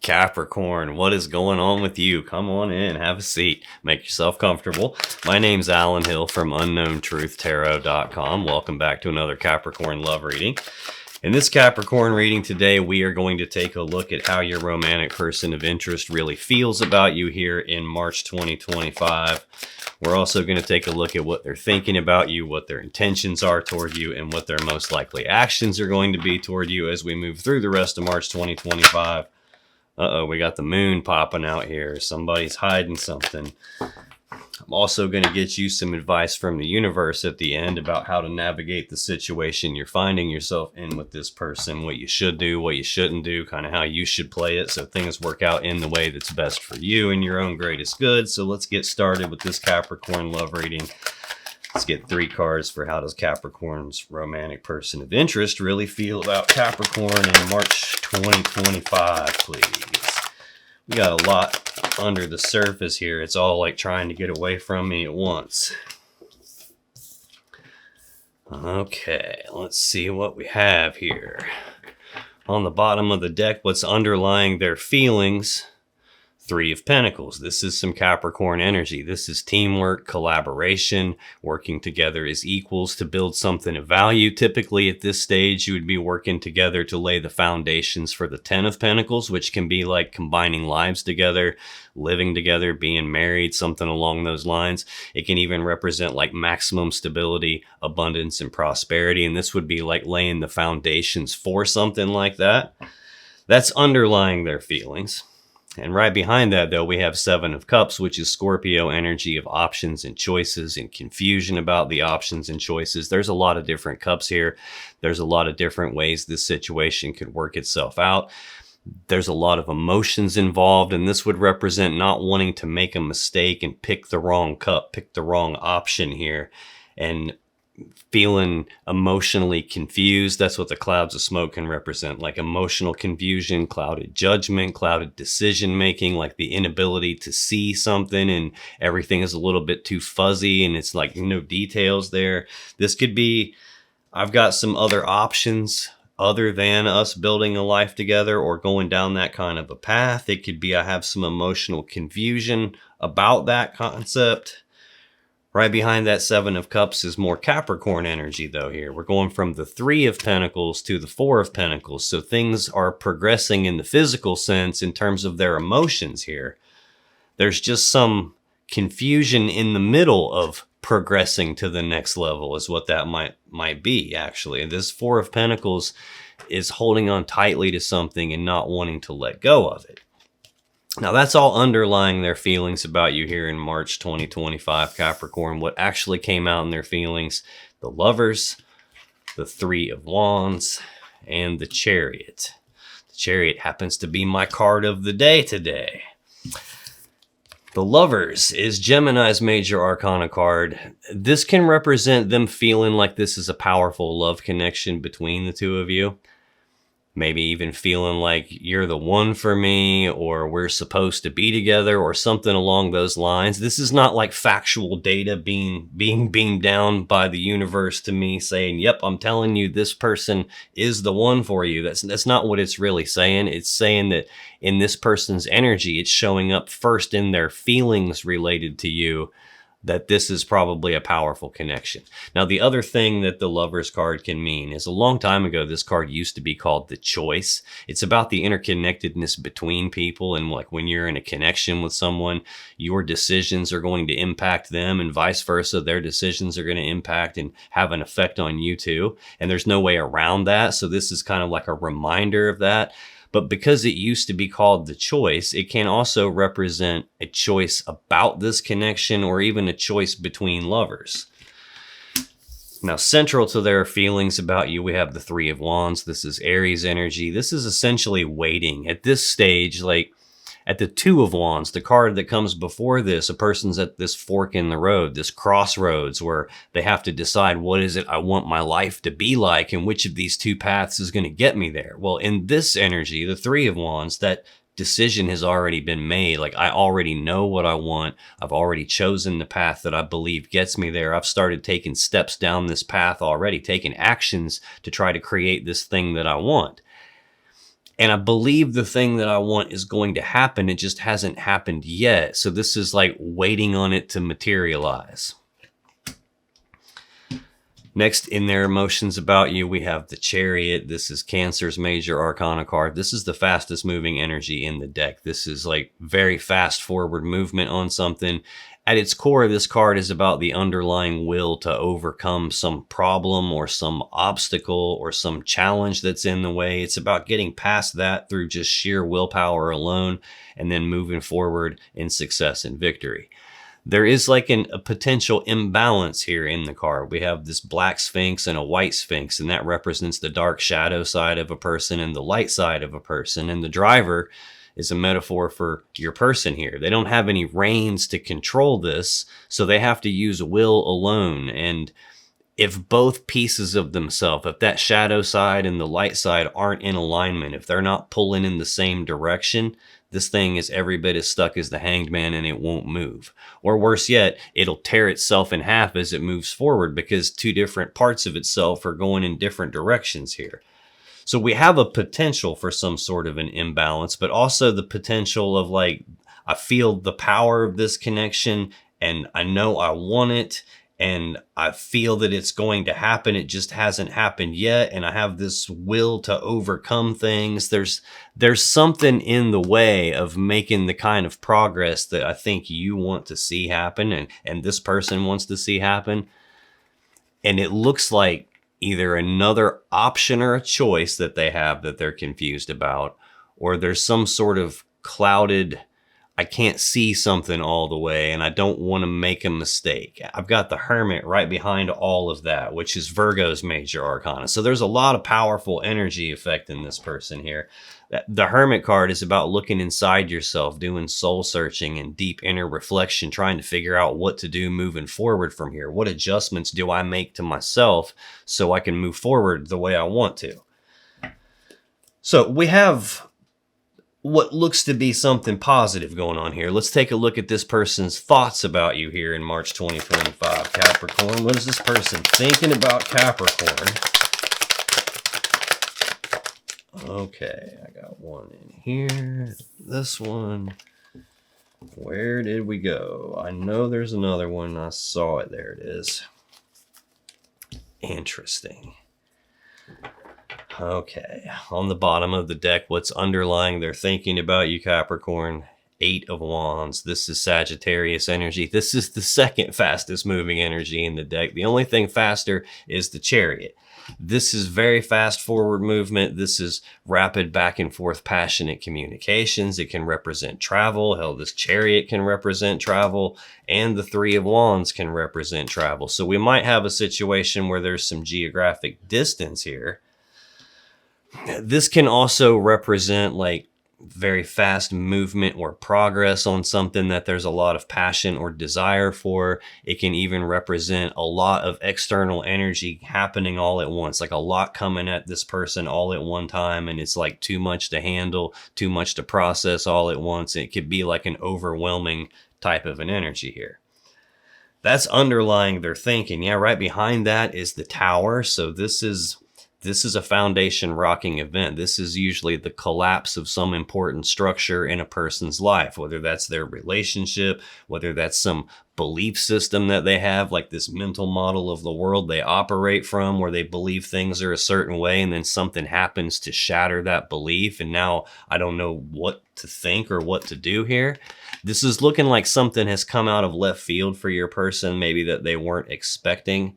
Capricorn, what is going on with you? Come on in, have a seat, make yourself comfortable. My name's Alan Hill from UnknownTruthTarot.com. Welcome back to another Capricorn love reading. In this Capricorn reading today, we are going to take a look at how your romantic person of interest really feels about you here in March 2025. We're also going to take a look at what they're thinking about you, what their intentions are toward you, and what their most likely actions are going to be toward you as we move through the rest of March 2025. Uh-oh, we got the moon popping out here. Somebody's hiding something. I'm also going to get you some advice from the universe at the end about how to navigate the situation you're finding yourself in with this person, what you should do, what you shouldn't do, kind of how you should play it so things work out in the way that's best for you and your own greatest good. So let's get started with this Capricorn love reading. Let's get 3 cards for how does Capricorn's romantic person of interest really feel about Capricorn in March 2025, please. We got a lot under the surface here. It's all like trying to get away from me at once. Okay, let's see what we have here. On the bottom of the deck, what's underlying their feelings? 3 of Pentacles. This is some Capricorn energy. This is teamwork, collaboration, working together as equals to build something of value. Typically at this stage, you would be working together to lay the foundations for the 10 of Pentacles, which can be like combining lives together, living together, being married, something along those lines. It can even represent like maximum stability, abundance, and prosperity. And this would be like laying the foundations for something like that. That's underlying their feelings. And right behind that, though, we have 7 of Cups, which is Scorpio energy of options and choices and confusion about the options and choices. There's a lot of different cups here. There's a lot of different ways this situation could work itself out. There's a lot of emotions involved, and this would represent not wanting to make a mistake and pick the wrong cup, pick the wrong option here, and feeling emotionally confused. That's what the clouds of smoke can represent, like emotional confusion, clouded judgment, clouded decision making, like the inability to see something and everything is a little bit too fuzzy and it's like no details there. This could be, I've got some other options other than us building a life together or going down that kind of a path. It could be I have some emotional confusion about that concept. Right behind that 7 of Cups is more Capricorn energy, though, here. We're going from the 3 of Pentacles to the 4 of Pentacles. So things are progressing in the physical sense in terms of their emotions here. There's just some confusion in the middle of progressing to the next level is what that might be, actually. And this 4 of Pentacles is holding on tightly to something and not wanting to let go of it. Now, that's all underlying their feelings about you here in March 2025, Capricorn. What actually came out in their feelings, the Lovers, the 3 of Wands, and the Chariot. The Chariot happens to be my card of the day today. The Lovers is Gemini's major arcana card. This can represent them feeling like this is a powerful love connection between the two of you. Maybe even feeling like you're the one for me or we're supposed to be together or something along those lines. This is not like factual data being beamed down by the universe to me saying, yep, I'm telling you this person is the one for you. That's not what it's really saying. It's saying that in this person's energy, it's showing up first in their feelings related to you, that this is probably a powerful connection. Now, the other thing that the Lovers card can mean is a long time ago, this card used to be called the Choice. It's about the interconnectedness between people. And like when you're in a connection with someone, your decisions are going to impact them and vice versa. Their decisions are going to impact and have an effect on you too. And there's no way around that. So this is kind of like a reminder of that. But because it used to be called the Choice, it can also represent a choice about this connection or even a choice between lovers. Now, central to their feelings about you, we have the 3 of Wands. This is Aries energy. This is essentially waiting. At this stage, like at the 2 of Wands, the card that comes before this, a person's at this fork in the road, this crossroads where they have to decide what is it I want my life to be like and which of these 2 paths is going to get me there. Well, in this energy, the 3 of Wands, that decision has already been made. Like I already know what I want. I've already chosen the path that I believe gets me there. I've started taking steps down this path already, taking actions to try to create this thing that I want. And I believe the thing that I want is going to happen. It just hasn't happened yet. So this is like waiting on it to materialize. Next, in their emotions about you, we have the Chariot. This is Cancer's major arcana card. This is the fastest moving energy in the deck. This is like very fast forward movement on something. At its core, this card is about the underlying will to overcome some problem or some obstacle or some challenge that's in the way. It's about getting past that through just sheer willpower alone and then moving forward in success and victory. There is like a potential imbalance here in the card. We have this black sphinx and a white sphinx, and that represents the dark shadow side of a person and the light side of a person. And the driver is a metaphor for your person here. They don't have any reins to control this, so they have to use will alone. And if both pieces of themselves, if that shadow side and the light side aren't in alignment, if they're not pulling in the same direction, this thing is every bit as stuck as the Hanged Man and it won't move. Or worse yet, it'll tear itself in half as it moves forward because two different parts of itself are going in different directions here. So we have a potential for some sort of an imbalance, but also the potential of like, I feel the power of this connection and I know I want it. And I feel that it's going to happen. It just hasn't happened yet. And I have this will to overcome things. There's something in the way of making the kind of progress that I think you want to see happen and this person wants to see happen. And it looks like either another option or a choice that they have that they're confused about, or there's some sort of clouded, I can't see something all the way and I don't want to make a mistake. I've got the Hermit right behind all of that, which is Virgo's major arcana. So there's a lot of powerful energy affecting this person here. The Hermit card is about looking inside yourself, doing soul searching and deep inner reflection, trying to figure out what to do moving forward from here. What adjustments do I make to myself so I can move forward the way I want to? So we have what looks to be something positive going on here. Let's take a look at this person's thoughts about you here in March 2025. Capricorn, what is this person thinking about Capricorn? Okay, I got one in here. This one. Where did we go? I know there's another one. I saw it. There it is. Interesting. Okay, on the bottom of the deck, what's underlying their thinking about you, Capricorn? 8 of Wands. This is Sagittarius energy. This is the second fastest moving energy in the deck. The only thing faster is the Chariot. This is very fast forward movement. This is rapid back and forth passionate communications. It can represent travel. Hell, this Chariot can represent travel, and the 3 of Wands can represent travel. So we might have a situation where there's some geographic distance here. This can also represent like very fast movement or progress on something that there's a lot of passion or desire for. It can even represent a lot of external energy happening all at once, like a lot coming at this person all at one time, and it's like too much to handle, too much to process all at once. It could be like an overwhelming type of an energy here. That's underlying their thinking. Yeah, right behind that is the Tower. So this is a foundation rocking event. This is usually the collapse of some important structure in a person's life, whether that's their relationship, whether that's some belief system that they have, like this mental model of the world they operate from, where they believe things are a certain way and then something happens to shatter that belief. And now I don't know what to think or what to do here. This is looking like something has come out of left field for your person, maybe that they weren't expecting.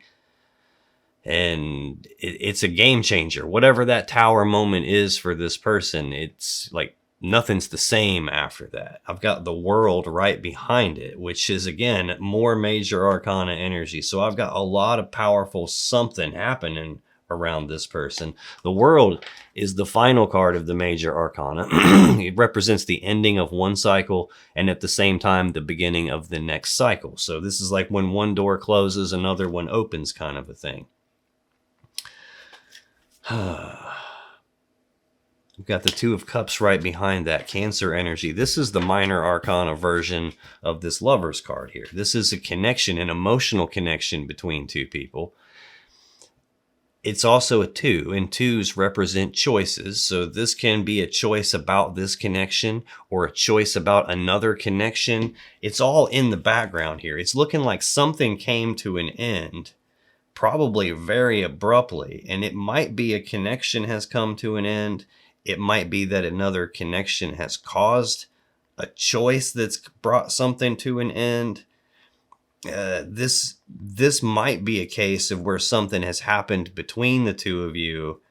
And it's a game changer. Whatever that Tower moment is for this person, it's like nothing's the same after that. I've got the World right behind it, which is, again, more major arcana energy. So I've got a lot of powerful something happening around this person. The World is the final card of the major arcana. It represents the ending of one cycle and at the same time the beginning of the next cycle. So this is like when one door closes, another one opens kind of a thing. We've got the Two of Cups right behind that, Cancer energy. This is the minor arcana version of this Lover's card here. This is a connection, an emotional connection between two people. It's also a 2, and 2s represent choices. So this can be a choice about this connection or a choice about another connection. It's all in the background here. It's looking like something came to an end, probably very abruptly, and it might be a connection has come to an end. It might be that another connection has caused a choice that's brought something to an end. This might be a case of where something has happened between the two of you,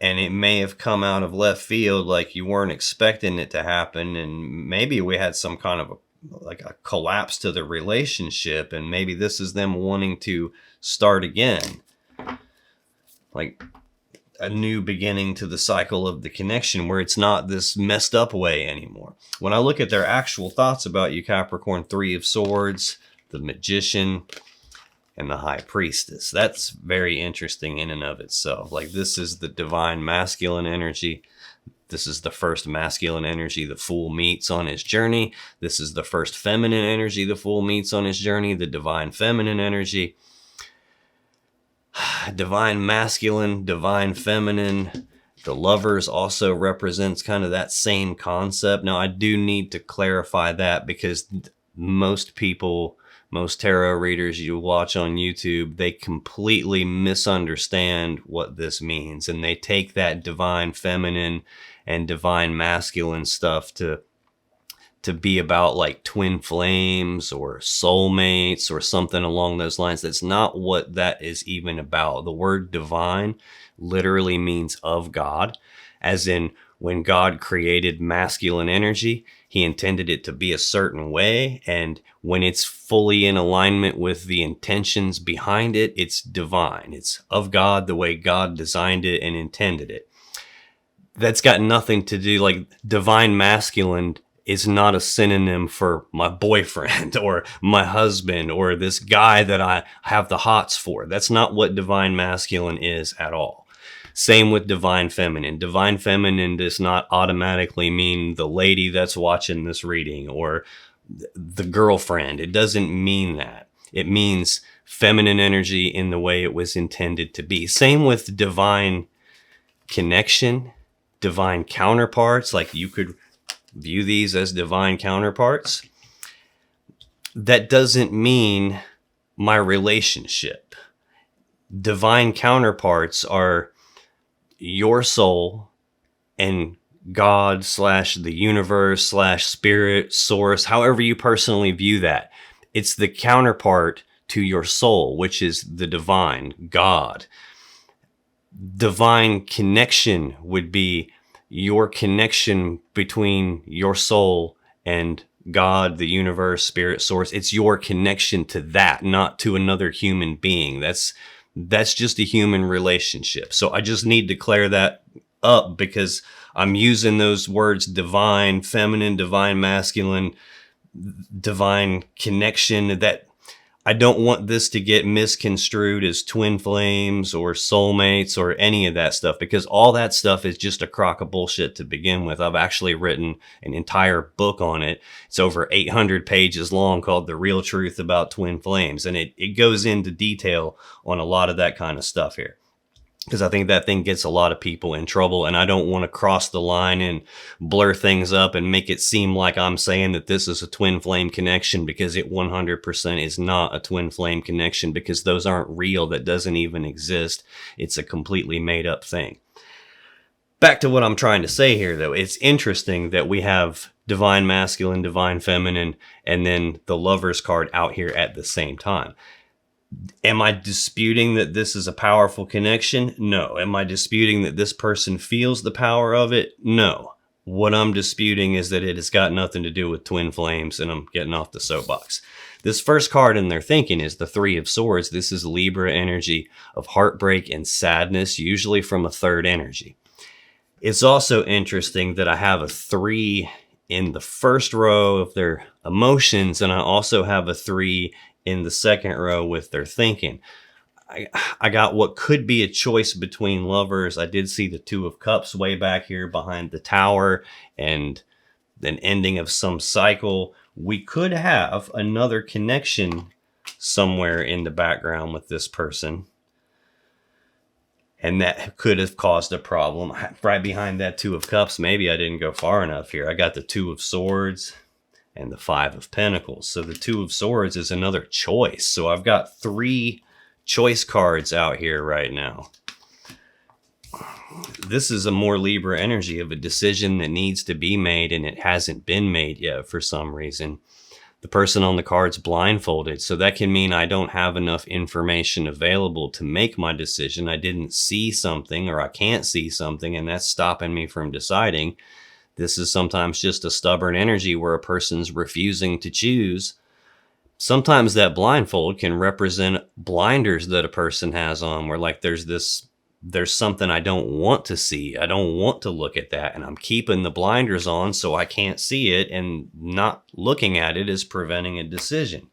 and it may have come out of left field, like you weren't expecting it to happen, and maybe we had some kind of a collapse to the relationship, and maybe this is them wanting to start again, like a new beginning to the cycle of the connection where it's not this messed up way anymore. When I look at their actual thoughts about you, Capricorn, 3 of Swords, the Magician, and the High Priestess, that's very interesting in and of itself. Like, this is the divine masculine energy. This is the first masculine energy the Fool meets on his journey. This is the first feminine energy the Fool meets on his journey, the divine feminine energy. Divine masculine, divine feminine. The Lovers also represents kind of that same concept. Now, I do need to clarify that because most people, most tarot readers you watch on YouTube, they completely misunderstand what this means. And they take that divine feminine and divine masculine stuff to be about like twin flames or soulmates or something along those lines. That's not what that is even about. The word divine literally means of God, as in when God created masculine energy, he intended it to be a certain way. And when it's fully in alignment with the intentions behind it, it's divine. It's of God the way God designed it and intended it. That's got nothing to do, like divine masculine is not a synonym for my boyfriend or my husband or this guy that I have the hots for. That's not what divine masculine is at all. Same with divine feminine. Divine feminine does not automatically mean the lady that's watching this reading or the girlfriend. It doesn't mean that. It means feminine energy in the way it was intended to be. Same with divine connection, divine counterparts. Like, you could view these as divine counterparts. That doesn't mean my relationship. Divine counterparts are your soul and God / the universe / spirit, source, however you personally view that. It's the counterpart to your soul, which is the divine, God. Divine connection would be your connection between your soul and God, the universe, spirit, source. It's your connection to that, not to another human being. That's just a human relationship. So I just need to clear that up because I'm using those words divine feminine, divine masculine, divine connection, that I don't want this to get misconstrued as twin flames or soulmates or any of that stuff, because all that stuff is just a crock of bullshit to begin with. I've actually written an entire book on it. It's over 800 pages long, called The Real Truth About Twin Flames. And it goes into detail on a lot of that kind of stuff here, because I think that thing gets a lot of people in trouble, and I don't want to cross the line and blur things up and make it seem like I'm saying that this is a twin flame connection, because it 100% is not a twin flame connection, because those aren't real. That doesn't even exist. It's a completely made up thing. Back to what I'm trying to say here, though. It's interesting that we have divine masculine, divine feminine, and then the Lovers card out here at the same time. Am I disputing that this is a powerful connection? No. Am I disputing that this person feels the power of it? No. What I'm disputing is that it has got nothing to do with twin flames, and I'm getting off the soapbox. This first card in their thinking is the 3 of Swords. This is Libra energy of heartbreak and sadness, usually from a third energy. It's also interesting that I have a 3 in the first row of their emotions, and I also have a 3 in the second row with their thinking. I got what could be a choice between lovers. I did see the 2 of Cups way back here behind the Tower, and an ending of some cycle. We could have another connection somewhere in the background with this person. And that could have caused a problem. Right behind that Two of Cups, maybe I didn't go far enough here. I got the Two of Swords and the Five of Pentacles. So the Two of Swords is another choice. So I've got 3 choice cards out here right now. This is a more Libra energy of a decision that needs to be made, and it hasn't been made yet for some reason. The person on the card's blindfolded, so that can mean I don't have enough information available to make my decision. I didn't see something, or I can't see something, and that's stopping me from deciding. This is sometimes just a stubborn energy where a person's refusing to choose. Sometimes that blindfold can represent blinders that a person has on, where like there's something I don't want to see. I don't want to look at that, and I'm keeping the blinders on so I can't see it, and not looking at it is preventing a decision.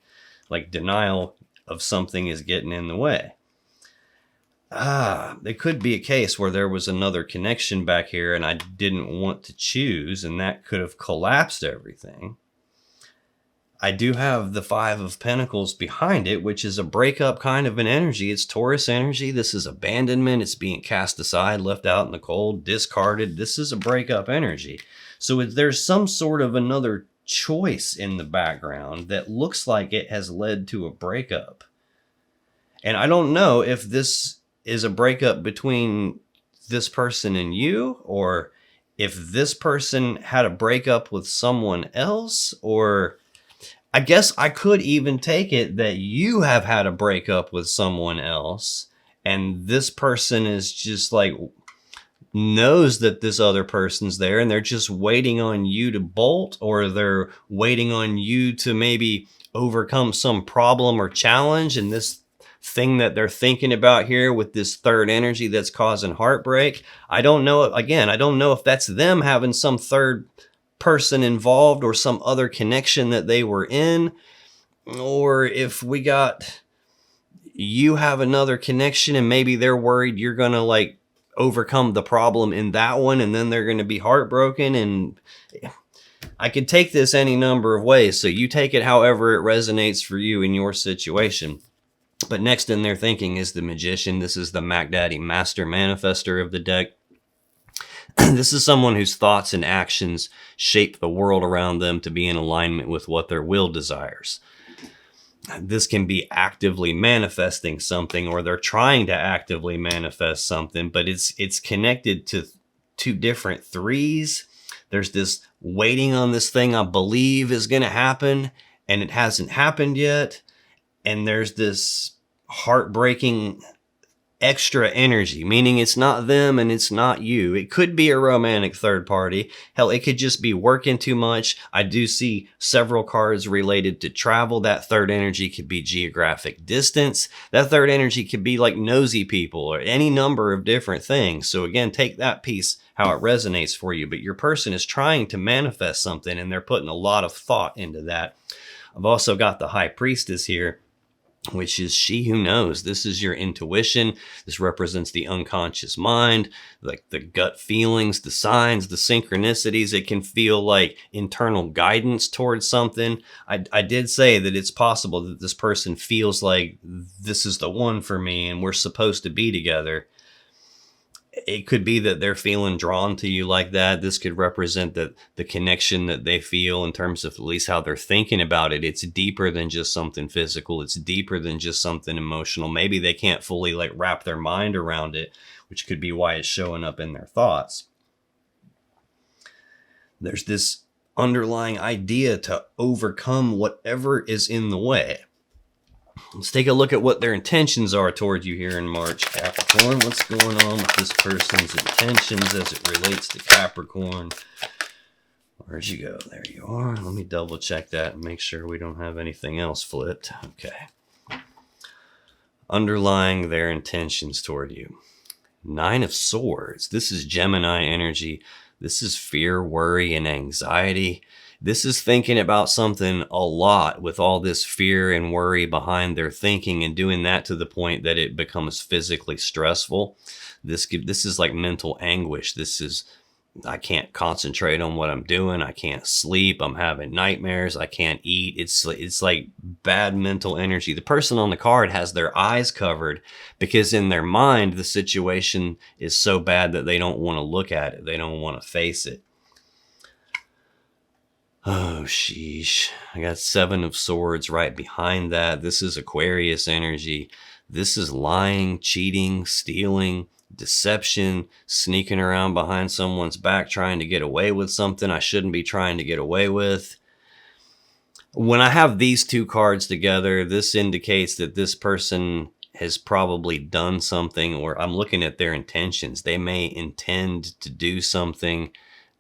Like denial of something is getting in the way. There could be a case where there was another connection back here and I didn't want to choose, and that could have collapsed everything. I do have the Five of Pentacles behind it, which is a breakup kind of an energy. It's Taurus energy. This is abandonment. It's being cast aside, left out in the cold, discarded. This is a breakup energy. So there's some sort of another choice in the background that looks like it has led to a breakup. And I don't know if this is a breakup between this person and you, or if this person had a breakup with someone else, or I guess I could even take it that you have had a breakup with someone else, and this person is just like knows that this other person's there, and they're just waiting on you to bolt, or they're waiting on you to maybe overcome some problem or challenge. And this thing that they're thinking about here with this third energy that's causing heartbreak, I don't know. Again, I don't know if that's them having some third person involved or some other connection that they were in, or if we got you have another connection and maybe they're worried you're gonna like overcome the problem in that one, and then they're going to be heartbroken. And I could take this any number of ways, so you take it however it resonates for you in your situation. But next in their thinking is the Magician. This is the Mac Daddy Master Manifester of the deck. This is someone whose thoughts and actions shape the world around them to be in alignment with what their will desires. This can be actively manifesting something, or they're trying to actively manifest something, but it's connected to 2 different 3s. There's this waiting on this thing I believe is going to happen, and it hasn't happened yet. And there's this heartbreaking extra energy, meaning it's not them and it's not you. It could be a romantic third party. Hell, it could just be working too much. I do see several cards related to travel. That third energy could be geographic distance. That third energy could be like nosy people, or any number of different things. So again, take that piece how it resonates for you. But your person is trying to manifest something, and they're putting a lot of thought into that. I've also got the High Priestess here, which is she who knows. This is your intuition. This represents the unconscious mind, like the gut feelings, the signs, the synchronicities. It can feel like internal guidance towards something. I did say that it's possible that this person feels like this is the one for me and we're supposed to be together. It could be that they're feeling drawn to you like that. This could represent the connection that they feel in terms of at least how they're thinking about it. It's deeper than just something physical. It's deeper than just something emotional. Maybe they can't fully like wrap their mind around it, which could be why it's showing up in their thoughts. There's this underlying idea to overcome whatever is in the way. Let's take a look at what their intentions are toward you here in March, Capricorn. What's going on with this person's intentions as it relates to Capricorn? Where'd you go? There you are. Let me double check that and make sure we don't have anything else flipped. Okay. Underlying their intentions toward you. 9 of Swords. This is Gemini energy. This is fear, worry, and anxiety. This is thinking about something a lot with all this fear and worry behind their thinking, and doing that to the point that it becomes physically stressful. This is like mental anguish. This is I can't concentrate on what I'm doing. I can't sleep. I'm having nightmares. I can't eat. It's like bad mental energy. The person on the card has their eyes covered because in their mind, the situation is so bad that they don't want to look at it. They don't want to face it. Oh, sheesh. I got 7 of Swords right behind that. This is Aquarius energy. This is lying, cheating, stealing, deception, sneaking around behind someone's back, trying to get away with something I shouldn't be trying to get away with. When I have these 2 cards together, this indicates that this person has probably done something, or I'm looking at their intentions. They may intend to do something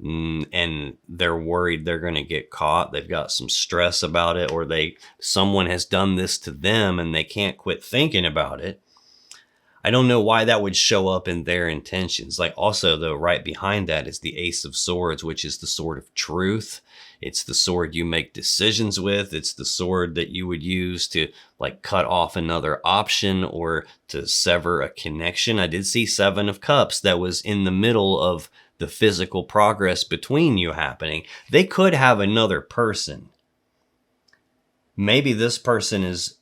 and they're worried they're going to get caught. They've got some stress about it, or someone has done this to them and they can't quit thinking about it. I don't know why that would show up in their intentions. Like, also though, right behind that is the Ace of Swords, which is the sword of truth. It's the sword you make decisions with. It's the sword that you would use to like cut off another option or to sever a connection. I did see 7 of Cups that was in the middle of the physical progress between you happening. They could have another person. Maybe this person is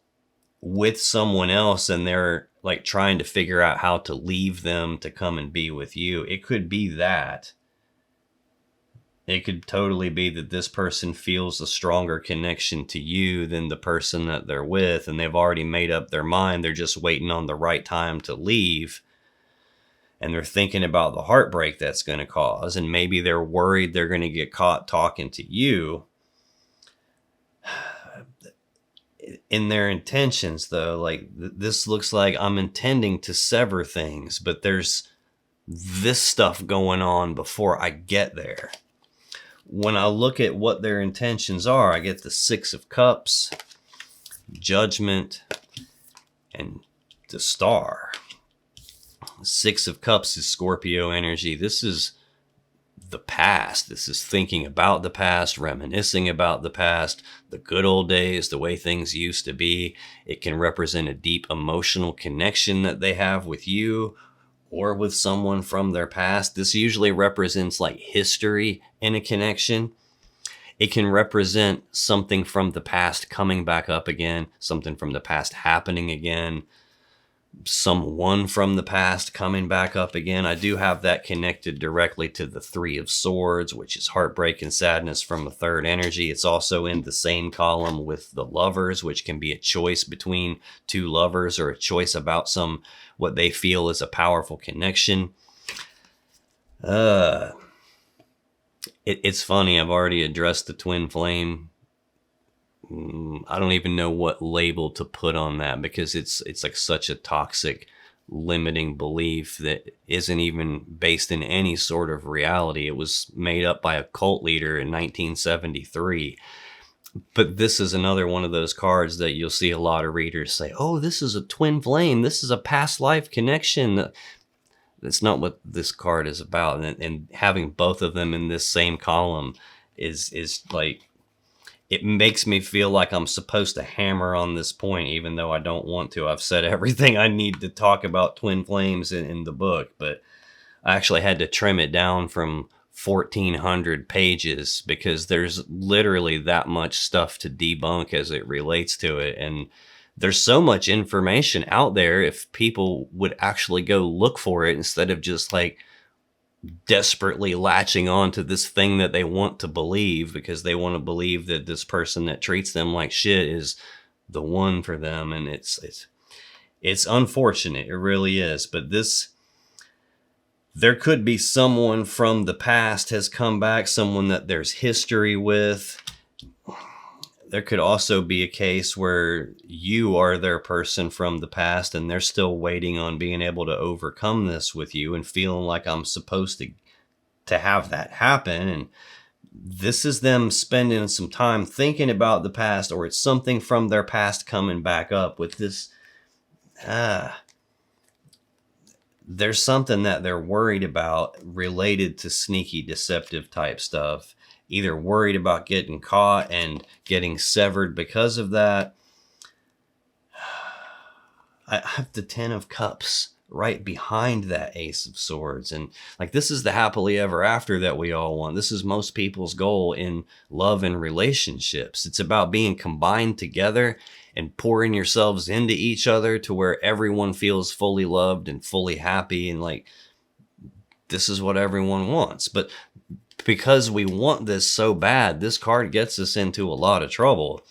with someone else and they're like trying to figure out how to leave them to come and be with you. It could be that. It could totally be that this person feels a stronger connection to you than the person that they're with, and they've already made up their mind. They're just waiting on the right time to leave. And they're thinking about the heartbreak that's going to cause. And maybe they're worried they're going to get caught talking to you. In their intentions, though, like this looks like I'm intending to sever things, but there's this stuff going on before I get there. When I look at what their intentions are, I get the 6 of Cups, Judgment, and the Star. 6 of Cups is Scorpio energy. This is the past. This is thinking about the past, reminiscing about the past, the good old days, the way things used to be. It can represent a deep emotional connection that they have with you or with someone from their past. This usually represents like history in a connection. It can represent something from the past coming back up again, something from the past happening again, someone from the past coming back up again. I do have that connected directly to the 3 of Swords, which is heartbreak and sadness from a third energy. It's also in the same column with the Lovers, which can be a choice between 2 lovers or a choice about what they feel is a powerful connection. It's funny. I've already addressed the twin flame. I don't even know what label to put on that, because it's like such a toxic, limiting belief that isn't even based in any sort of reality. It was made up by a cult leader in 1973. But this is another one of those cards that you'll see a lot of readers say, oh, this is a twin flame. This is a past life connection. That's not what this card is about. And having both of them in this same column is like, it makes me feel like I'm supposed to hammer on this point, even though I don't want to. I've said everything I need to talk about twin flames in the book, but I actually had to trim it down from 1,400 pages because there's literally that much stuff to debunk as it relates to it. And there's so much information out there if people would actually go look for it instead of just like desperately latching on to this thing that they want to believe because they want to believe that this person that treats them like shit is the one for them. And it's unfortunate. It really is. But there could be someone from the past has come back, someone that there's history with. There could also be a case where you are their person from the past and they're still waiting on being able to overcome this with you and feeling like I'm supposed to have that happen. And this is them spending some time thinking about the past, or it's something from their past coming back up with this. There's something that they're worried about related to sneaky, deceptive type stuff. Either worried about getting caught and getting severed because of that. I have the 10 of Cups right behind that Ace of Swords. And like, this is the happily ever after that we all want. This is most people's goal in love and relationships. It's about being combined together and pouring yourselves into each other to where everyone feels fully loved and fully happy. And like, this is what everyone wants. But because we want this so bad, this card gets us into a lot of trouble,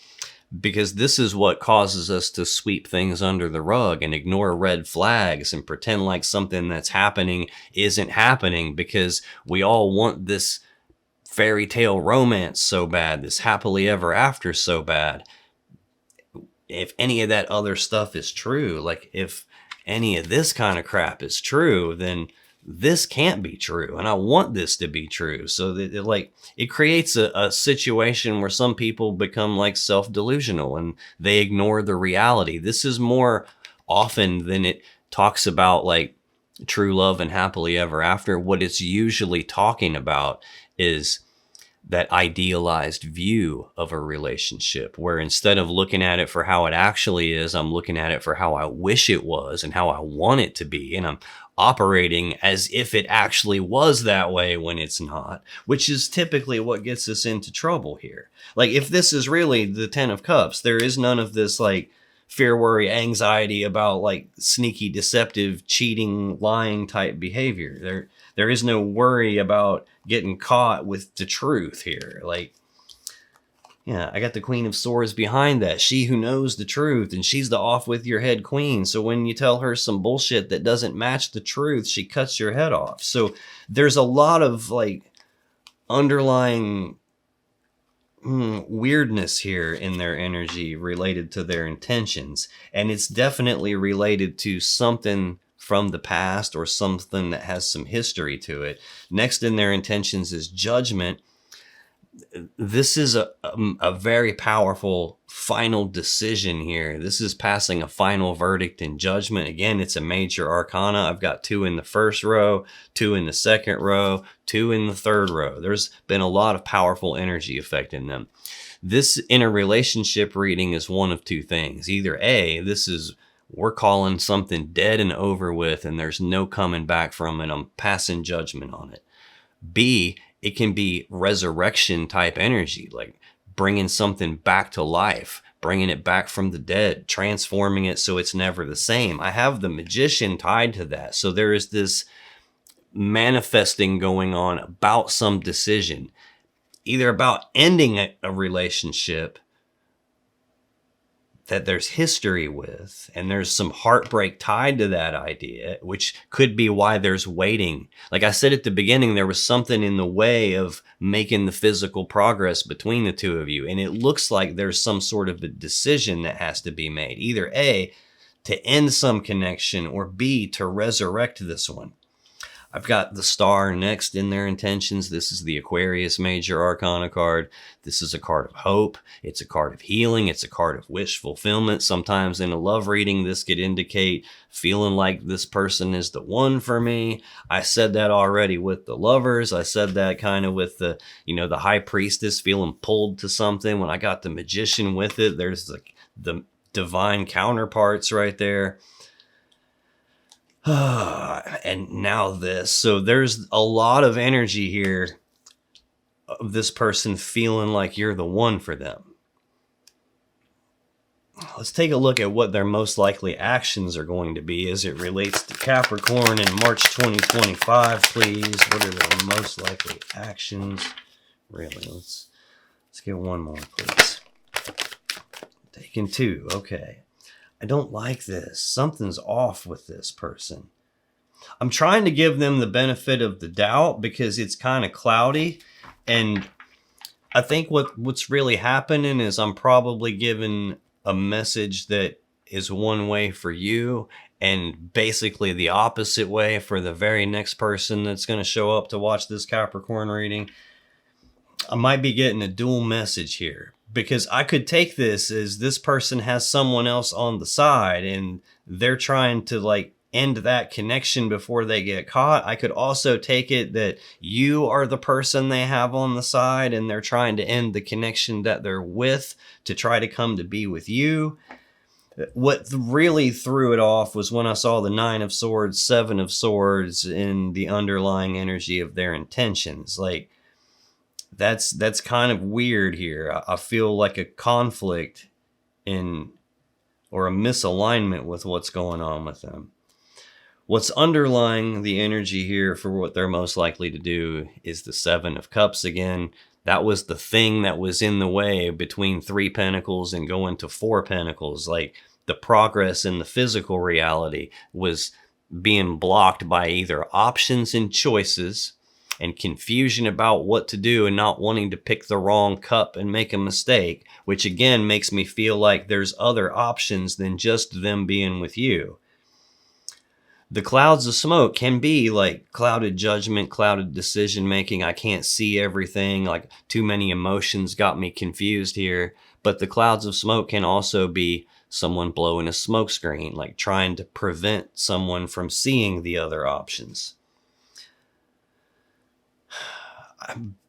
because this is what causes us to sweep things under the rug and ignore red flags and pretend like something that's happening isn't happening, because we all want this fairy tale romance so bad, this happily ever after so bad. If any of that other stuff is true, like if any of this kind of crap is true, then this can't be true, and I want this to be true. So that it creates a situation where some people become like self-delusional and they ignore the reality. This is more often than it talks about like true love and happily ever after. What it's usually talking about is that idealized view of a relationship, where instead of looking at it for how it actually is, I'm looking at it for how I wish it was and how I want it to be. And I'm operating as if it actually was that way when it's not, which is typically what gets us into trouble here. Like, if this is really the 10 of Cups, there is none of this like fear, worry, anxiety about like sneaky, deceptive, cheating, lying type behavior. There is no worry about getting caught with the truth here. Like, yeah, I got the Queen of Swords behind that. She who knows the truth, and she's the off with your head queen. So when you tell her some bullshit that doesn't match the truth, she cuts your head off. So there's a lot of like underlying weirdness here in their energy related to their intentions. And it's definitely related to something from the past or something that has some history to it. Next in their intentions is Judgment. This is a very powerful final decision here. This is passing a final verdict in Judgment. Again, it's a major arcana. I've got 2 in the first row, 2 in the second row, 2 in the third row. There's been a lot of powerful energy affecting them. This in a relationship reading is one of 2 things. Either A, this is we're calling something dead and over with, and there's no coming back from it. I'm passing judgment on it. B, it can be resurrection type energy, like bringing something back to life, bringing it back from the dead, transforming it so it's never the same. I have the Magician tied to that. So there is this manifesting going on about some decision, either about ending a relationship that there's history with, and there's some heartbreak tied to that idea, which could be why there's waiting. Like I said at the beginning, there was something in the way of making the physical progress between the 2 of you. And it looks like there's some sort of a decision that has to be made. Either A, to end some connection, or B, to resurrect this one. I've got the Star next in their intentions. This is the Aquarius Major Arcana card. This is a card of hope. It's a card of healing. It's a card of wish fulfillment. Sometimes in a love reading, this could indicate feeling like this person is the one for me. I said that already with the Lovers. I said that kind of with the, the High Priestess feeling pulled to something. When I got the Magician with it, there's the divine counterparts right there. And now this. So there's a lot of energy here of this person feeling like you're the one for them. Let's take a look at what their most likely actions are going to be as it relates to Capricorn in March 2025, please. What are their most likely actions? Really, let's get one more, please. Taking 2, okay. I don't like this. Something's off with this person. I'm trying to give them the benefit of the doubt because it's kind of cloudy. And I think what's really happening is I'm probably giving a message that is one way for you and basically the opposite way for the very next person that's going to show up to watch this Capricorn reading. I might be getting a dual message here, because I could take this as this person has someone else on the side and they're trying to like end that connection before they get caught. I could also take it that you are the person they have on the side and they're trying to end the connection that they're with to try to come to be with you. What really threw it off was when I saw the 9 of Swords, 7 of Swords, and the underlying energy of their intentions. Like, that's kind of weird here. I feel like a conflict in, or a misalignment with what's going on with them. What's underlying the energy here for what they're most likely to do is the 7 of Cups again. That was the thing that was in the way between 3 Pentacles and going to 4 Pentacles. Like, the progress in the physical reality was being blocked by either options and choices and confusion about what to do and not wanting to pick the wrong cup and make a mistake, which again makes me feel like there's other options than just them being with you. The clouds of smoke can be like clouded judgment, clouded decision making. I can't see everything, like too many emotions got me confused here. But the clouds of smoke can also be someone blowing a smoke screen, like trying to prevent someone from seeing the other options.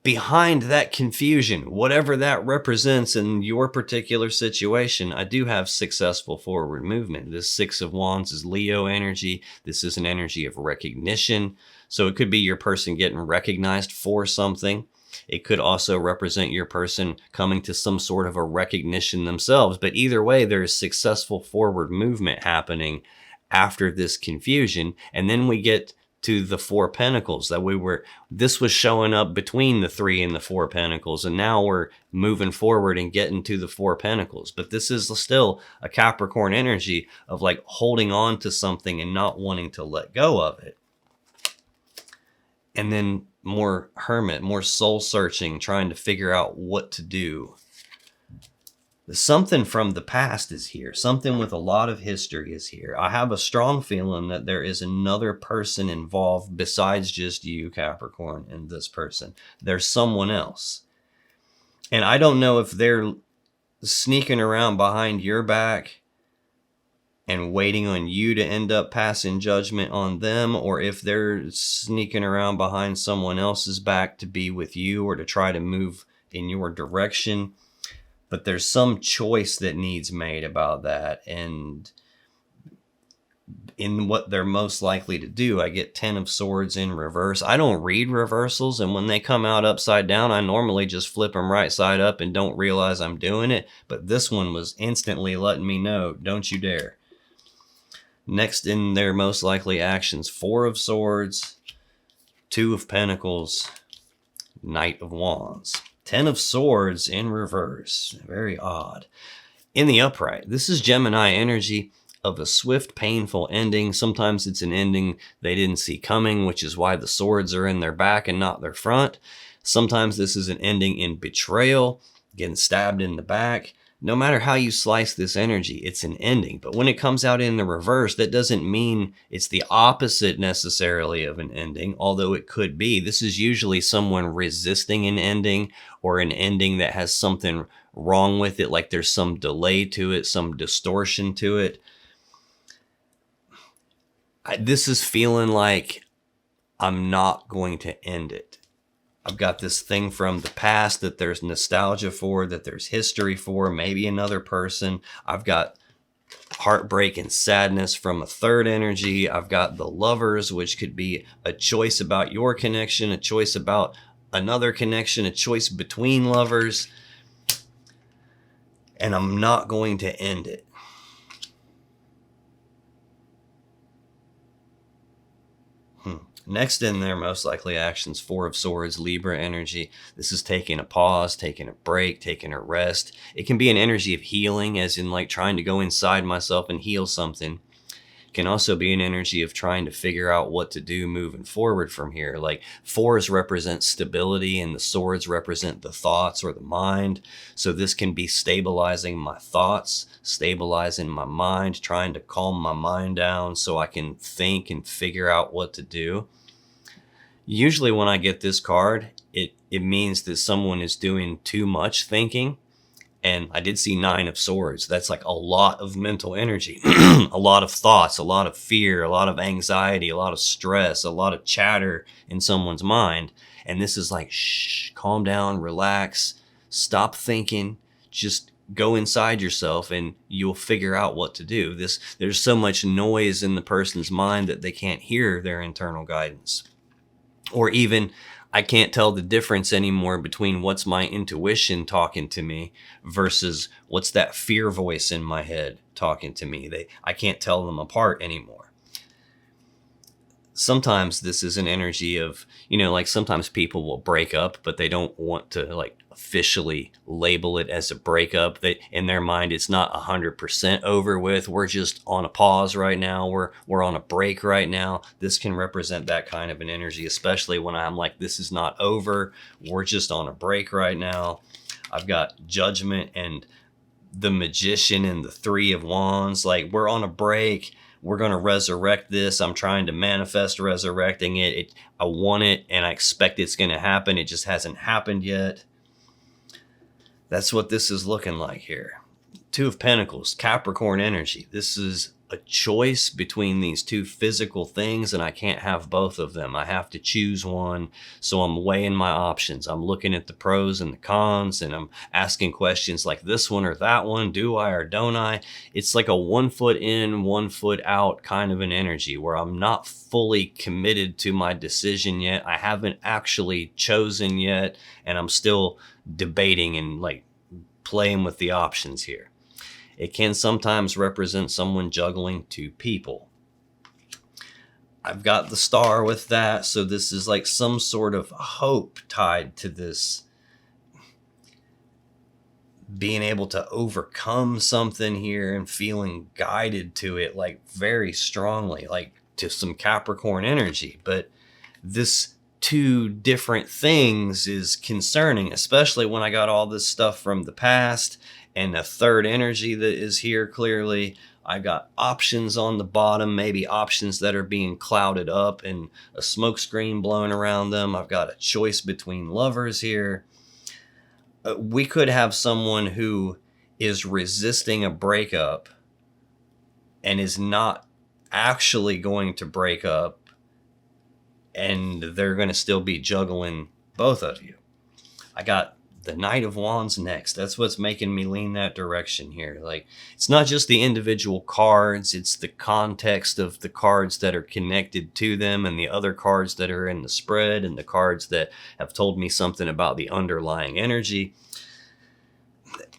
Behind that confusion, whatever that represents in your particular situation, I do have successful forward movement. This 6 of Wands is Leo energy. This is an energy of recognition. So it could be your person getting recognized for something. It could also represent your person coming to some sort of a recognition themselves. But either way, there is successful forward movement happening after this confusion. And then we get to the 4 Pentacles that this was showing up between the 3 and the 4 Pentacles. And now we're moving forward and getting to the 4 Pentacles. But this is still a Capricorn energy of like holding on to something and not wanting to let go of it. And then more hermit, more soul searching, trying to figure out what to do. Something from the past is here. Something with a lot of history is here. I have a strong feeling that there is another person involved besides just you, Capricorn, and this person. There's someone else. And I don't know if they're sneaking around behind your back and waiting on you to end up passing judgment on them, or if they're sneaking around behind someone else's back to be with you or to try to move in your direction. But there's some choice that needs made about that. And in what they're most likely to do, I get 10 of Swords in reverse. I don't read reversals. And when they come out upside down, I normally just flip them right side up and don't realize I'm doing it. But this one was instantly letting me know, don't you dare. Next in their most likely actions, 4 of Swords, 2 of Pentacles, Knight of Wands. 10 of Swords in reverse. Very odd. In the upright, this is Gemini energy of a swift, painful ending. Sometimes it's an ending they didn't see coming, which is why the swords are in their back and not their front. Sometimes this is an ending in betrayal, getting stabbed in the back. No matter how you slice this energy, it's an ending. But when it comes out in the reverse, that doesn't mean it's the opposite necessarily of an ending, although it could be. This is usually someone resisting an ending, or an ending that has something wrong with it, like there's some delay to it, some distortion to it. This is feeling like I'm not going to end it. I've got this thing from the past that there's nostalgia for, that there's history for, maybe another person. I've got heartbreak and sadness from a third energy. I've got the Lovers, which could be a choice about your connection, a choice about another connection, a choice between lovers. And I'm not going to end it. Next in their most likely actions, 4 of Swords, Libra energy. This is taking a pause, taking a break, taking a rest. It can be an energy of healing, as in like trying to go inside myself and heal something. It can also be an energy of trying to figure out what to do moving forward from here. Like 4s represent stability and the swords represent the thoughts or the mind. So this can be stabilizing my thoughts, stabilizing my mind, trying to calm my mind down so I can think and figure out what to do. Usually when I get this card, it means that someone is doing too much thinking. And I did see 9 of Swords. That's like a lot of mental energy, a lot of thoughts, a lot of fear, a lot of anxiety, a lot of stress, a lot of chatter in someone's mind. And this is like, shh, calm down, relax, stop thinking, just go inside yourself and you'll figure out what to do. There's so much noise in the person's mind that they can't hear their internal guidance. Or even, I can't tell the difference anymore between what's my intuition talking to me versus what's that fear voice in my head talking to me. I can't tell them apart anymore. Sometimes this is an energy of, like sometimes people will break up, but they don't want to like officially label it as a breakup. That in their mind, it's not 100% over with. We're just on a pause right now. We're on a break right now. This can represent that kind of an energy, especially when I'm like, this is not over. We're just on a break right now. I've got Judgment and the Magician and the Three of Wands. Like, we're on a break. We're going to resurrect this. I'm trying to manifest resurrecting it. I want it and I expect it's going to happen. It just hasn't happened yet. That's what this is looking like here. Two of Pentacles, Capricorn energy. This is a choice between these two physical things, and I can't have both of them. I have to choose one. So I'm weighing my options. I'm looking at the pros and the cons, and I'm asking questions like this one or that one. Do I or don't I? It's like a 1 foot in, 1 foot out kind of an energy where I'm not fully committed to my decision yet. I haven't actually chosen yet, and I'm still debating and like playing with the options here. It can sometimes represent someone juggling two people. I've got the Star with that, so this is like some sort of hope tied to this. Being able to overcome something here and feeling guided to it like very strongly, like to some Capricorn energy. But this two different things is concerning, especially when I got all this stuff from the past and a third energy that is here clearly. I got options on the bottom, maybe options that are being clouded up and a smoke screen blowing around them. I've got a choice between lovers here. We could have someone who is resisting a breakup and is not actually going to break up, and they're going to still be juggling both of you. I got the Knight of Wands next. That's what's making me lean that direction here. Like, it's not just the individual cards, it's the context of the cards that are connected to them and the other cards that are in the spread and the cards that have told me something about the underlying energy.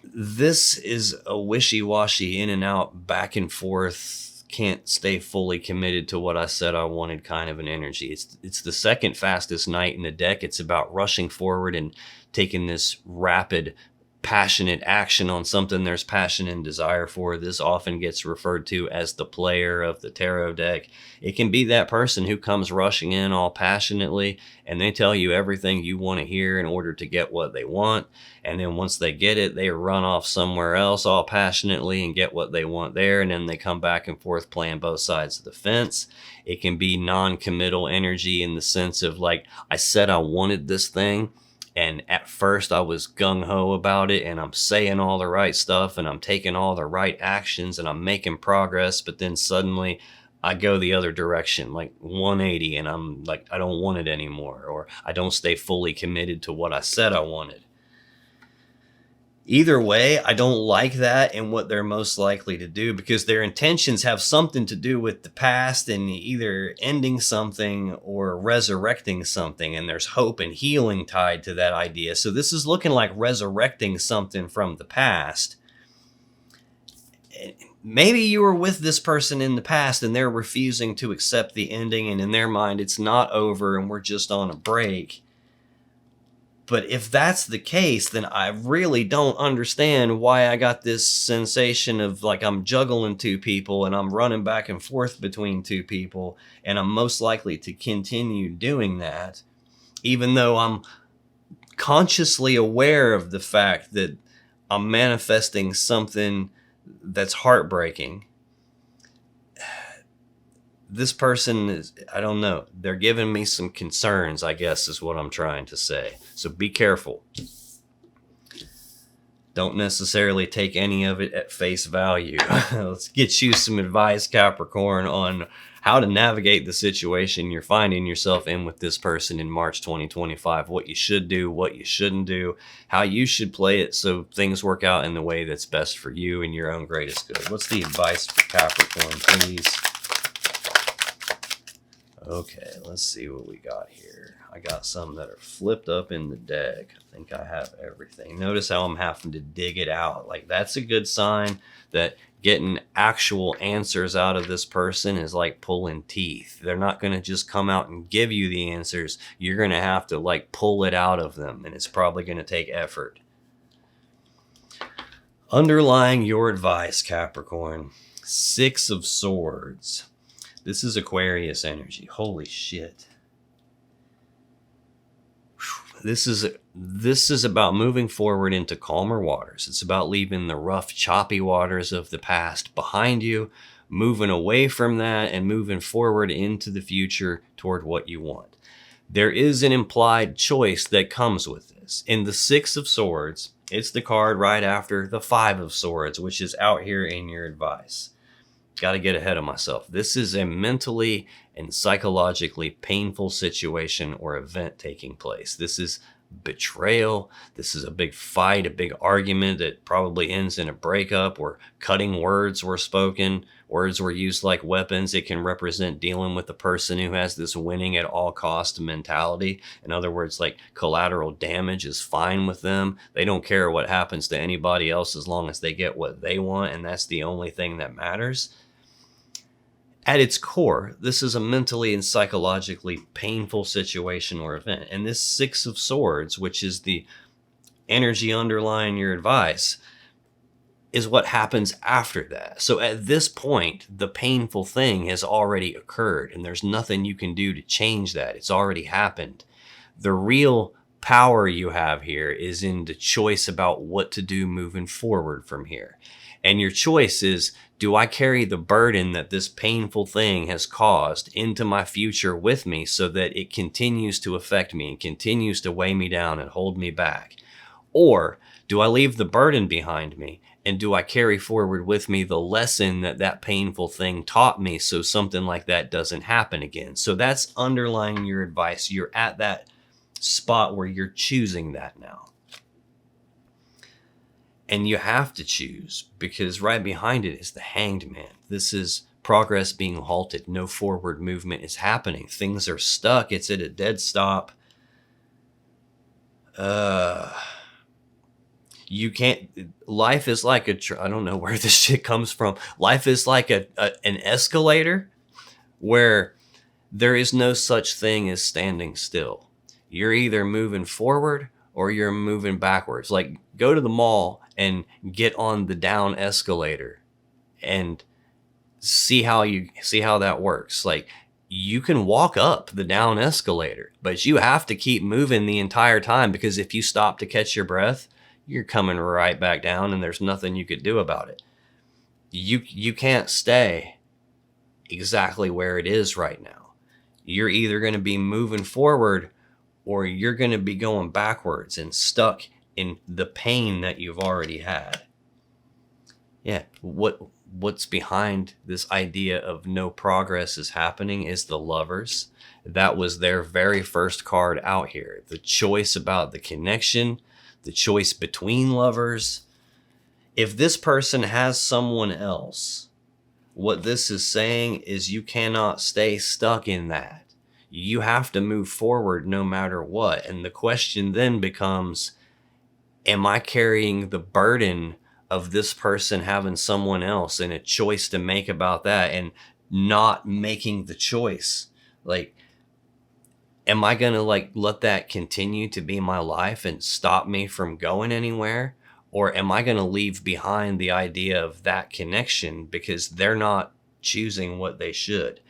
This is a wishy-washy, in and out, back and forth, can't stay fully committed to what I said I wanted kind of an energy. It's the second fastest knight in the deck. It's about rushing forward and taking this rapid, passionate action on something there's passion and desire for. This often gets referred to as the player of the tarot deck. It can be that person who comes rushing in all passionately and they tell you everything you want to hear in order to get what they want. And then once they get it, they run off somewhere else all passionately and get what they want there. And then they come back and forth playing both sides of the fence. It can be non-committal energy in the sense of like, I said I wanted this thing, and at first I was gung-ho about it and I'm saying all the right stuff and I'm taking all the right actions and I'm making progress, but then suddenly I go the other direction, like 180, and I'm like, I don't want it anymore, or I don't stay fully committed to what I said I wanted. Either way, I don't like that and what they're most likely to do, because their intentions have something to do with the past and either ending something or resurrecting something. And there's hope and healing tied to that idea. So this is looking like resurrecting something from the past. Maybe you were with this person in the past and they're refusing to accept the ending, and in their mind it's not over and we're just on a break. But if that's the case, then I really don't understand why I got this sensation of like I'm juggling two people and I'm running back and forth between two people, and I'm most likely to continue doing that, even though I'm consciously aware of the fact that I'm manifesting something that's heartbreaking. This person is, I don't know, they're giving me some concerns, I guess is what I'm trying to say. So be careful. Don't necessarily take any of it at face value. Let's get you some advice, Capricorn, on how to navigate the situation you're finding yourself in with this person in March 2025. What you should do, what you shouldn't do, how you should play it so things work out in the way that's best for you and your own greatest good. What's the advice for Capricorn, please? Okay, let's see what we got here. I got some that are flipped up in the deck. I think I have everything. Notice how I'm having to dig it out. Like, that's a good sign that getting actual answers out of this person is like pulling teeth. They're not going to just come out and give you the answers. You're going to have to like pull it out of them, and it's probably going to take effort. Underlying your advice, Capricorn, 6 of Swords. This is Aquarius energy. Holy shit. This is about moving forward into calmer waters. It's about leaving the rough, choppy waters of the past behind you, moving away from that and moving forward into the future toward what you want. There is an implied choice that comes with this. In the 6 of Swords, it's the card right after the 5 of Swords, which is out here in your advice. Got to get ahead of myself. This is a mentally and psychologically painful situation or event taking place. This is betrayal. This is a big fight, a big argument that probably ends in a breakup where cutting words were spoken. Words were used like weapons. It can represent dealing with a person who has this winning at all cost mentality. In other words, like collateral damage is fine with them. They don't care what happens to anybody else as long as they get what they want, and that's the only thing that matters. At its core, this is a mentally and psychologically painful situation or event. And this 6 of Swords, which is the energy underlying your advice, is what happens after that. So at this point, the painful thing has already occurred, and there's nothing you can do to change that. It's already happened. The real power you have here is in the choice about what to do moving forward from here. And your choice is, do I carry the burden that this painful thing has caused into my future with me so that it continues to affect me and continues to weigh me down and hold me back? Or do I leave the burden behind me, and do I carry forward with me the lesson that that painful thing taught me so something like that doesn't happen again? So that's underlying your advice. You're at that spot where you're choosing that now. And you have to choose, because right behind it is the Hanged Man. This is progress being halted. No forward movement is happening. Things are stuck. It's at a dead stop. You can't, life is like I don't know where this shit comes from. Life is like an escalator where there is no such thing as standing still. You're either moving forward or you're moving backwards. Like, go to the mall and get on the down escalator and see how that works. Like, you can walk up the down escalator, but you have to keep moving the entire time, because if you stop to catch your breath, you're coming right back down and there's nothing you could do about it. You can't stay exactly where it is right now. You're either going to be moving forward or you're going to be going backwards and stuck in the pain that you've already had. Yeah, what's behind this idea of no progress is happening is the Lovers. That was their very first card out here. The choice about the connection, the choice between lovers. If this person has someone else, what this is saying is you cannot stay stuck in that. You have to move forward no matter what. And the question then becomes, am I carrying the burden of this person having someone else and a choice to make about that and not making the choice? Like, am I going to let that continue to be my life and stop me from going anywhere? Or am I going to leave behind the idea of that connection because they're not choosing what they should?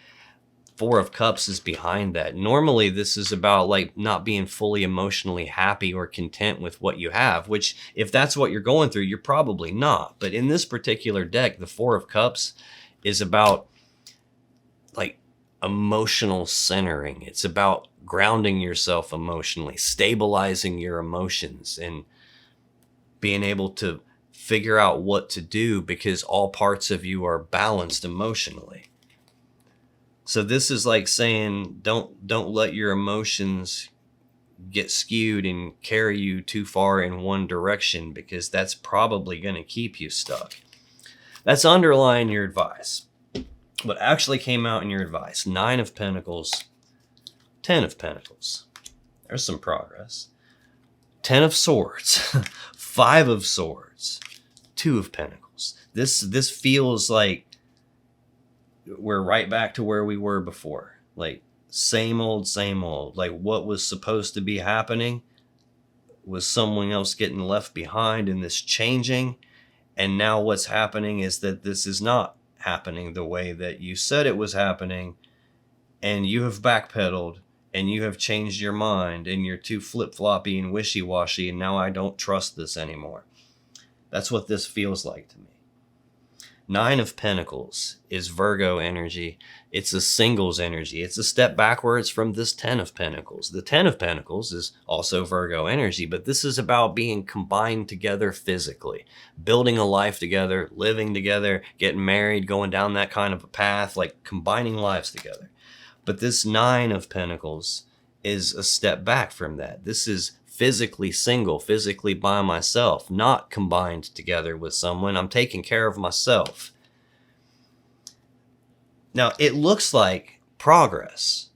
4 of Cups is behind that. Normally, this is about not being fully emotionally happy or content with what you have, which if that's what you're going through, you're probably not. But in this particular deck, the 4 of Cups is about emotional centering. It's about grounding yourself emotionally, stabilizing your emotions, and being able to figure out what to do because all parts of you are balanced emotionally. So this is like saying, don't let your emotions get skewed and carry you too far in one direction, because that's probably going to keep you stuck. That's underlying your advice. What actually came out in your advice: 9 of Pentacles, 10 of Pentacles. There's some progress. 10 of Swords, 5 of Swords, 2 of Pentacles. This feels like we're right back to where we were before. Like same old, same old. Like what was supposed to be happening was someone else getting left behind in this changing. And now what's happening is that this is not happening the way that you said it was happening. And you have backpedaled and you have changed your mind and you're too flip-floppy and wishy-washy. And now I don't trust this anymore. That's what this feels like to me. 9 of Pentacles is Virgo energy. It's a singles energy. It's a step backwards from this 10 of Pentacles. The 10 of Pentacles is also Virgo energy, but this is about being combined together physically, building a life together, living together, getting married, going down that kind of a path, like combining lives together. But this 9 of Pentacles is a step back from that. This is physically single, physically by myself, not combined together with someone. I'm taking care of myself. Now, it looks like progress,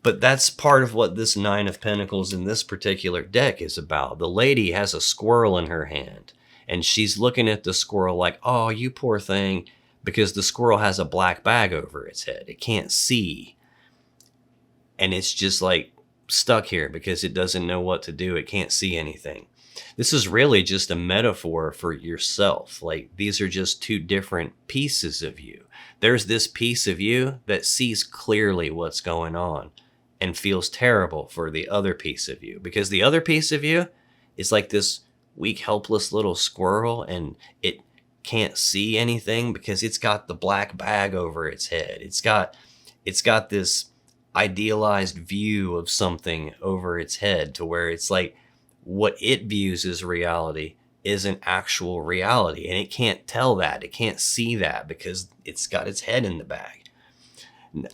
but that's part of what this 9 of Pentacles in this particular deck is about. The lady has a squirrel in her hand, and she's looking at the squirrel like, oh, you poor thing, because the squirrel has a black bag over its head. It can't see. And it's just like stuck here because it doesn't know what to do. It can't see anything. This is really just a metaphor for yourself. Like these are just 2 different pieces of you. There's this piece of you that sees clearly what's going on and feels terrible for the other piece of you, because the other piece of you is like this weak, helpless little squirrel, and it can't see anything because it's got the black bag over its head. It's got this idealized view of something over its head, to where it's like what it views as reality isn't actual reality, and it can't tell that. It can't see that because it's got its head in the bag.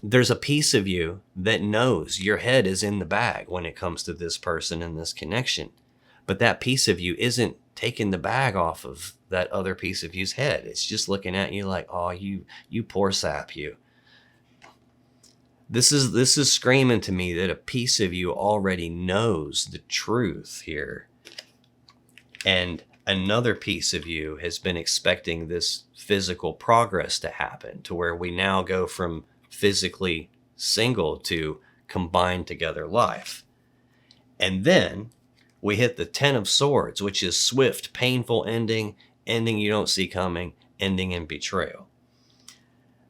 There's a piece of you that knows your head is in the bag when it comes to this person and this connection, but that piece of you isn't taking the bag off of that other piece of you's head. It's just looking at you like, oh, you poor sap, you. This is screaming to me that a piece of you already knows the truth here. And another piece of you has been expecting this physical progress to happen, to where we now go from physically single to combined together life. And then we hit the 10 of Swords, which is swift, painful ending you don't see coming, ending in betrayal.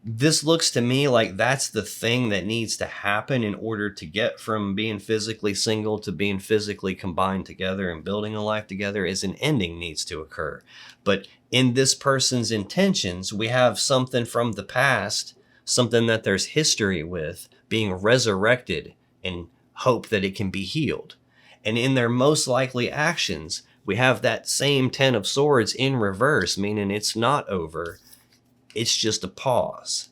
This looks to me like that's the thing that needs to happen in order to get from being physically single to being physically combined together and building a life together, is an ending needs to occur. But in this person's intentions, we have something from the past, something that there's history with, being resurrected in hope that it can be healed. And in their most likely actions, we have that same 10 of Swords in reverse, meaning it's not over. It's just a pause.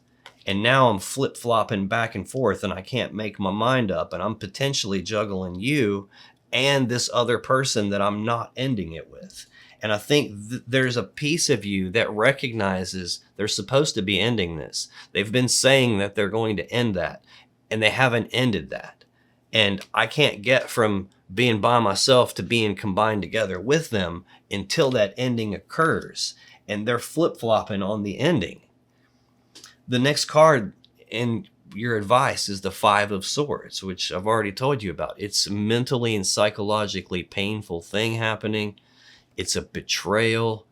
And now I'm flip-flopping back and forth and I can't make my mind up, and I'm potentially juggling you and this other person that I'm not ending it with. And I think there's a piece of you that recognizes they're supposed to be ending this. They've been saying that they're going to end that, and they haven't ended that. And I can't get from being by myself to being combined together with them until that ending occurs. And they're flip-flopping on the ending. The next card in your advice is the 5 of Swords, which I've already told you about. It's a mentally and psychologically painful thing happening. It's a betrayal.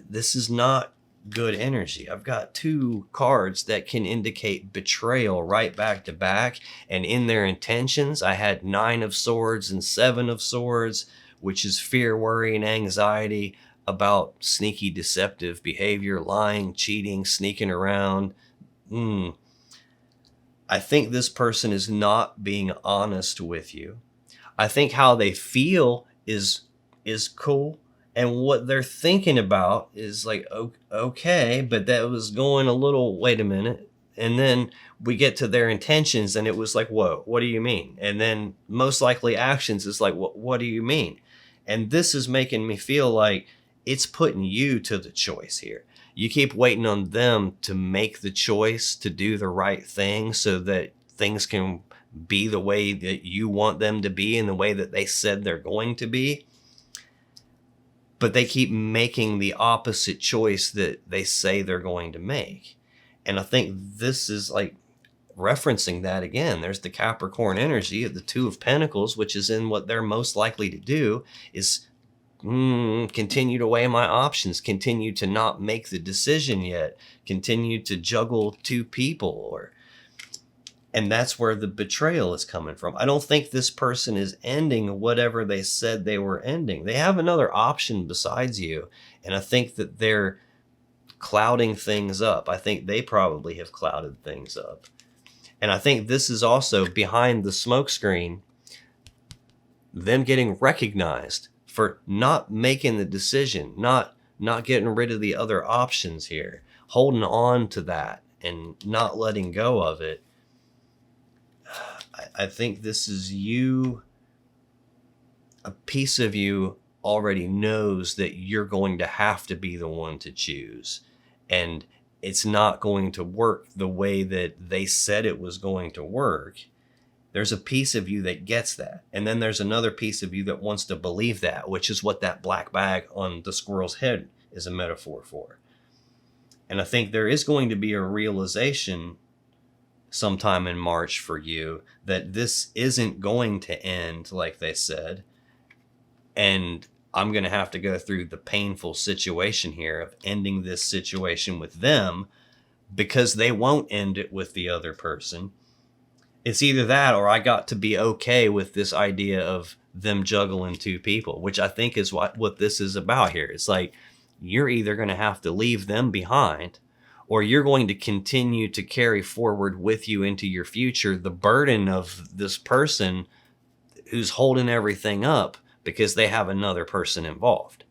This is not good energy. I've got 2 cards that can indicate betrayal right back to back. And in their intentions, I had 9 of Swords and 7 of Swords, which is fear, worry, and anxiety about sneaky, deceptive behavior, lying, cheating, sneaking around. I think this person is not being honest with you. I think how they feel is cool, And what they're thinking about is like, okay, but that was going a little, wait a minute. And then we get to their intentions and it was like, whoa, what do you mean? And then most likely actions is like, what do you mean? And this is making me feel like it's putting you to the choice here. You keep waiting on them to make the choice to do the right thing so that things can be the way that you want them to be and the way that they said they're going to be. But they keep making the opposite choice that they say they're going to make. And I think this is like referencing that again. There's the Capricorn energy of the Two of Pentacles, which is in what they're most likely to do is continue to weigh my options, continue to not make the decision yet, continue to juggle two people, and that's where the betrayal is coming from. I don't think this person is ending whatever they said they were ending. They have another option besides you, and I think that they're clouding things up. I think they probably have clouded things up. And I think this is also behind the smoke screen, them getting recognized for not making the decision, not getting rid of the other options here, holding on to that and not letting go of it. I think this is you. A piece of you already knows that you're going to have to be the one to choose. And it's not going to work the way that they said it was going to work. There's a piece of you that gets that. And then there's another piece of you that wants to believe that, which is what that black bag on the squirrel's head is a metaphor for. And I think there is going to be a realization sometime in March for you that this isn't going to end like they said. And I'm going to have to go through the painful situation here of ending this situation with them because they won't end it with the other person. It's either that or I got to be okay with this idea of them juggling two people, which I think is what this is about here. It's like you're either going to have to leave them behind or you're going to continue to carry forward with you into your future the burden of this person who's holding everything up because they have another person involved.